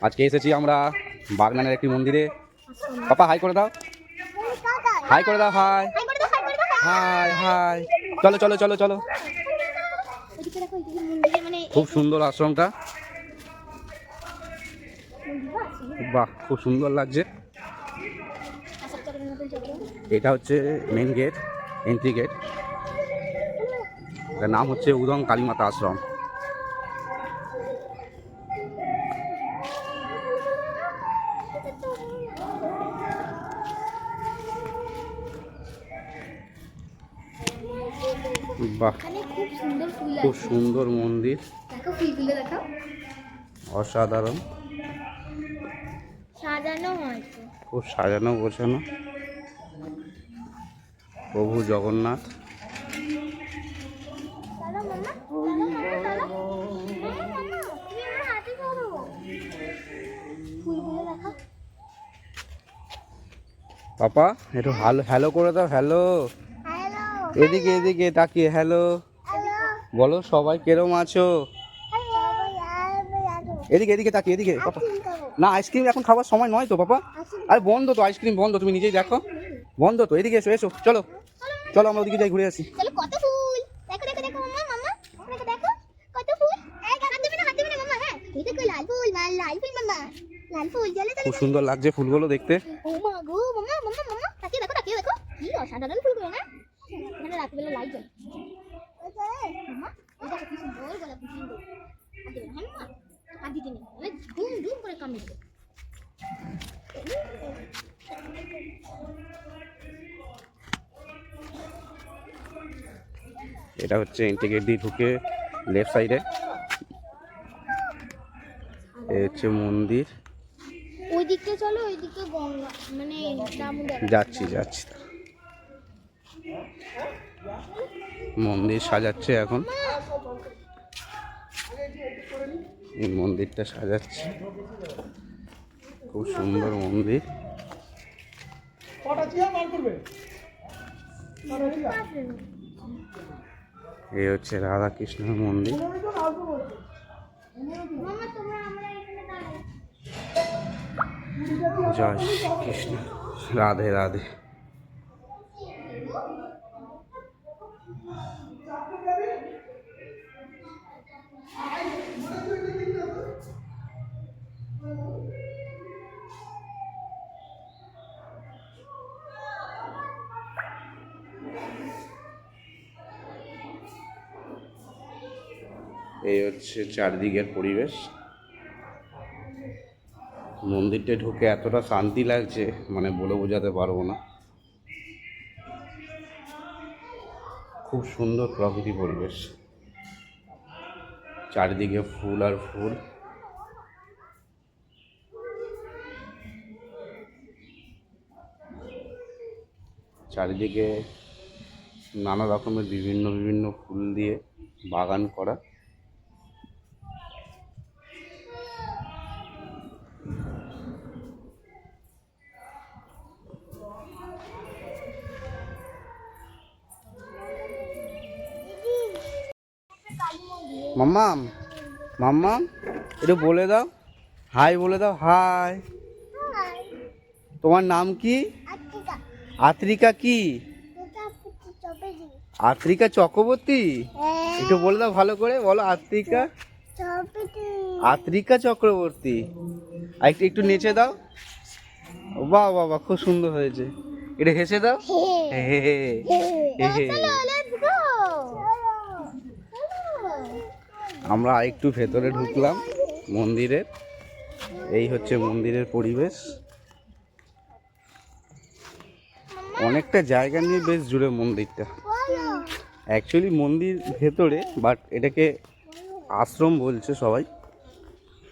আজকে এসেছি আমরা বাগনানের একটি মন্দিরে। পাপা হাই করে দাও, হাই করে দাও, হাই হাই হাই। চলো চলো চলো চলো। খুব সুন্দর আশ্রমটা, বাহ খুব সুন্দর লাগছে। এটা হচ্ছে মেন গেট, এন্ট্রি গেট। এটার নাম হচ্ছে উদং কালীমাতা আশ্রম। বাহ খুব সুন্দর মন্দির, অসাধারণ, খুব সাজানো গোছানো। প্রভু জগন্নাথ। পাপা একটু হ্যালো করে দাও, হ্যালো। এদিকে এদিকে তাকিয়ে হ্যালো বলো, সবাই কেরম আছো? এদিকে এদিকে তাকিয়ে এদিকে। পাপা না, আইসক্রিম এখন খাবার সময় নয় তো পাপা। আরে বন্ধ তো, আইসক্রিম বন্ধ, তুমি নিজেই দেখো বন্ধ তো। এদিকে এসো এসো, চলো চলো আমরা ওদিকে যাই, ঘুরে আসি। খুব সুন্দর লাগছে ফুলগুলো দেখতে। অসাধারণ ফুলগুলো না, এখানে রাত্রিবেলা লাইট জ্বলে। এটা হচ্ছে এন্ট্রি গেট দিয়ে ঢুকে লেফট সাইডে এই হচ্ছে মন্দির। ওই দিকটা চলো, ওই দিকে গঙ্গা মানে যাচ্ছি যাচ্ছি। মন্দির সাজাচ্ছে এখন, এই মন্দিরটা সাজাচ্ছে, খুব সুন্দর মন্দির। এই হচ্ছে রাধা কৃষ্ণের মন্দির। জয় কৃষ্ণ, রাধে রাধে। এই হচ্ছে চারদিকের পরিবেশ। মন্দিরটা ঢুকে এতটা শান্তি লাগছে মানে বলে বোঝাতে পারবো না। খুব সুন্দর প্রকৃতি পরিবেশ, চারিদিকে ফুল আর ফুল। চারিদিকে নানা রকমের বিভিন্ন বিভিন্ন ফুল দিয়ে বাগান করা। মাম্মাম মাম্মাম একটু বলে দাও, হাই বলে দাও, হাই। তোমার নাম কি? আত্রিকা। কি? আত্রিকা চক্রবর্তী। একটু বলে দাও ভালো করে, বলো আত্রিকা, আত্রিকা চক্রবর্তী। আর একটু একটু নেচে দাও। বাহ বাহ বাহ, খুব সুন্দর হয়েছে। এটা হেসে দাও। আমরা একটু ভেতরে ঢুকলাম মন্দিরের। এই হচ্ছে মন্দিরের পরিবেশ, অনেকটা জায়গা নিয়ে বেশ জুড়ে মন্দিরটা। অ্যাকচুয়ালি মন্দির ভেতরে, বাট এটাকে আশ্রম বলছে সবাই।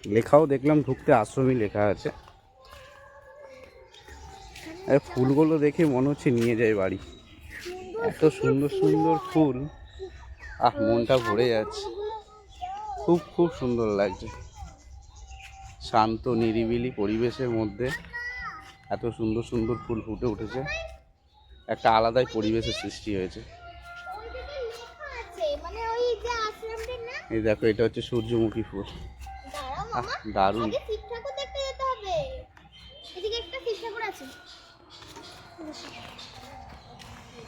লেখাও দেখলাম ঢুকতে আশ্রমই লেখা আছে। আর ফুলগুলো দেখে মনে হচ্ছে নিয়ে যাই বাড়ি, এত সুন্দর সুন্দর ফুল। মনটা ভরে যাচ্ছে, খুব খুব সুন্দর লাগছে। শান্ত নিরিবিলি পরিবেশের মধ্যে এত সুন্দর সুন্দর ফুল ফুটে উঠেছে, একটা আলাদাই পরিবেশের সৃষ্টি হয়েছে। এই দেখো, এটা হচ্ছে সূর্যমুখী ফুল। দারুণ। এদিকে একটা কৃষ্ণ ঠাকুর আছে।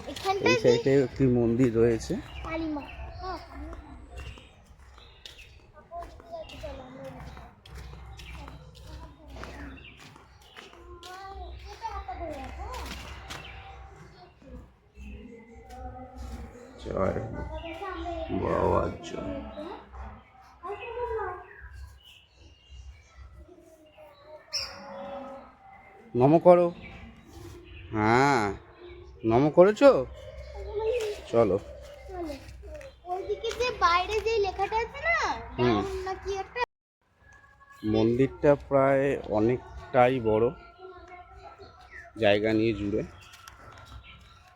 এই এখানটায় সাইডে একটি মন্দির রয়েছে। কালীমা। জয় বাবার জয়। নম করো। হ্যাঁ, নম করেছো? চলো। ওইদিকে যে বাইরে যে লেখাটা আছে না, হুম। নাকি একটা মন্দিরটা প্রায় অনেকটাই বড় জায়গা নিয়ে জুড়ে।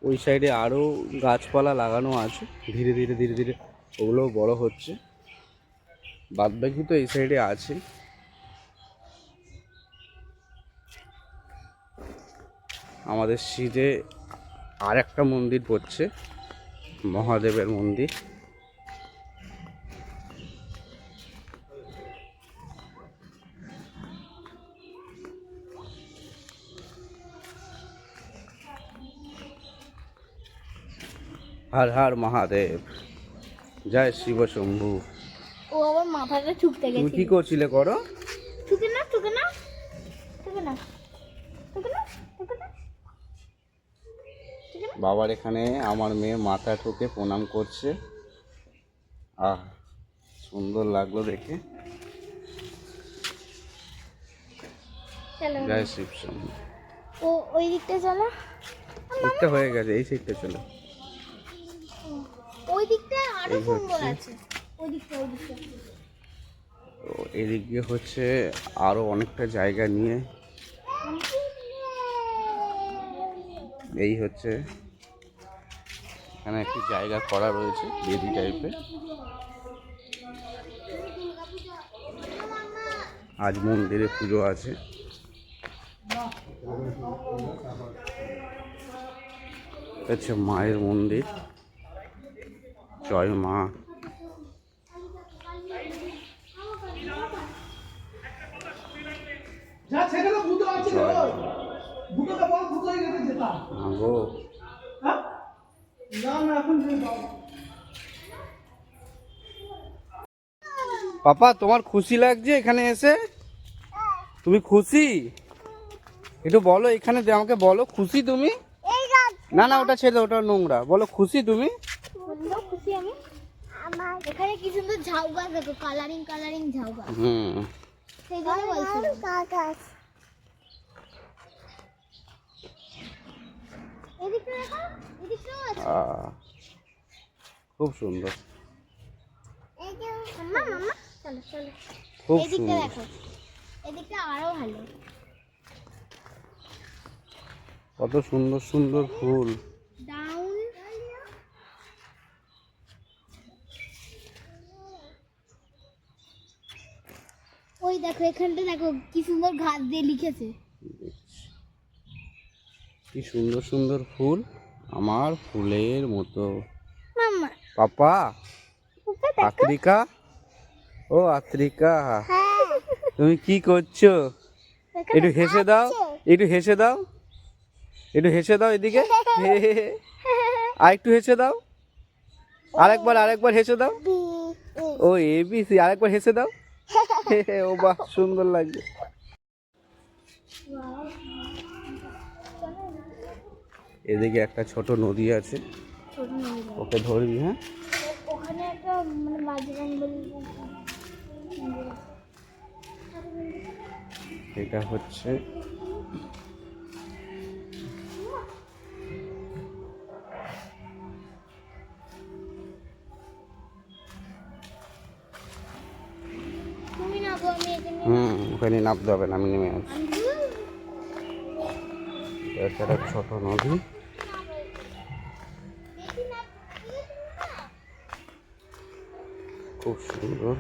ওই সাইডে আরও গাছপালা লাগানো আছে, ধীরে ধীরে ধীরে ধীরে ওগুলোও বড় হচ্ছে। বাদবাকি তো এই সাইডে আছে। আমাদের সিটে আর একটা মন্দির পড়ছে, মহাদেবের মন্দির। হর হর মহাদেব, জয় শিব শম্ভু। ও আবার মাথাটা ঠুকতে তুমি গেছে। কি করছিলে? করো। ঠুকে না, ঠুকে না, ঠুকে না, ঠুকে না, ঠুকে না। বাবার এখানে আমার মেয়ে মাথা ঠুকে প্রণাম করছে। আহ, সুন্দর লাগলো দেখে। চলো জয় শিব শম্ভু। ও ওই দিকটা চলো। দিকটা হয়ে গেছে, এই সাইডটা চলো। ওই দিকটা আরো এই সুন্দর হচ্ছে। আছে। ওই দিকটা, ওই দিকটা। তো এদিক দিয়ে হচ্ছে আরও অনেকটা জায়গা নিয়ে। এই হচ্ছে এখানে একটি জায়গা করা রয়েছে বেদি টাইপের। আজ মন্দিরে পুজো আছে। হচ্ছে মায়ের মন্দির। জয় মা। গো পাপা, তোমার খুশি লাগছে এখানে এসে? তুমি খুশি? একটু বলো, এখানে যে আমাকে বলো, খুশি তুমি? না না, ওটা ছেড়ে, ওটা নোংরা। বলো খুশি তুমি? খুশি আমি। আমার এখানে কি সুন্দর ঝাউ গাছ দেখো, কালারিং কালারিং ঝাউ গাছ। সেই জন্য বলছি। এদিকটা দেখো, এদিকটাও আছে। খুব সুন্দর, মাম্মা, মাম্মা, চলো চলো। খুব এদিকটা সুন্দর। দেখো, এদিকটা আরো ভালো। কত সুন্দর সুন্দর ফুল। ডাউন। ওই দেখো, এখানটা দেখো কি সুন্দর ঘাস দিয়ে লিখেছে। কি সুন্দর সুন্দর ফুল, আমার ফুলের মতো। মাম্মা, পাপা, ওটা দেখো। আত্রিকা, ও আত্রিকা, হ্যাঁ, তুমি কি করছো? এখানে একটু হেসে দাও, আছে। একটু হেসে দাও, একটু হেসে দাও এদিকে। আর একটু হেসে দাও, আরেকবার আরেকবার হেসে দাও। বি, ও এবিসি, আরেকবার হেসে দাও। ও বাহ, সুন্দর লাগছে। এদিকে একটা ছোট নদী আছে, ছোট নদী। ওকে ধরবি। হ্যাঁ, ওখানে একটা মানে বাজরংবলী এটা হচ্ছে তুমি না গো, আমি এখানে ওখানে নামতে হবে না, আমি নেমে আছি। এটা একটা ছোট নদী। খুব সুন্দর।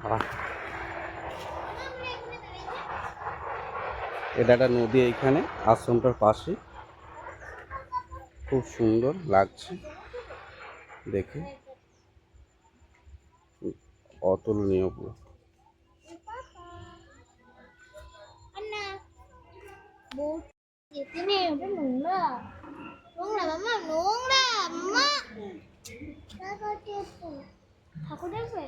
আহ, এটা একটা নদী, এইখানে আশ্রমটার পাশে। খুব সুন্দর লাগছে। দেখে অতুলনীয় পুরো। আন্না বোট যেতে নেই, ওটা নোংরা নোংরা মামা, নোংরা মামা। ঠাকুর দেখবে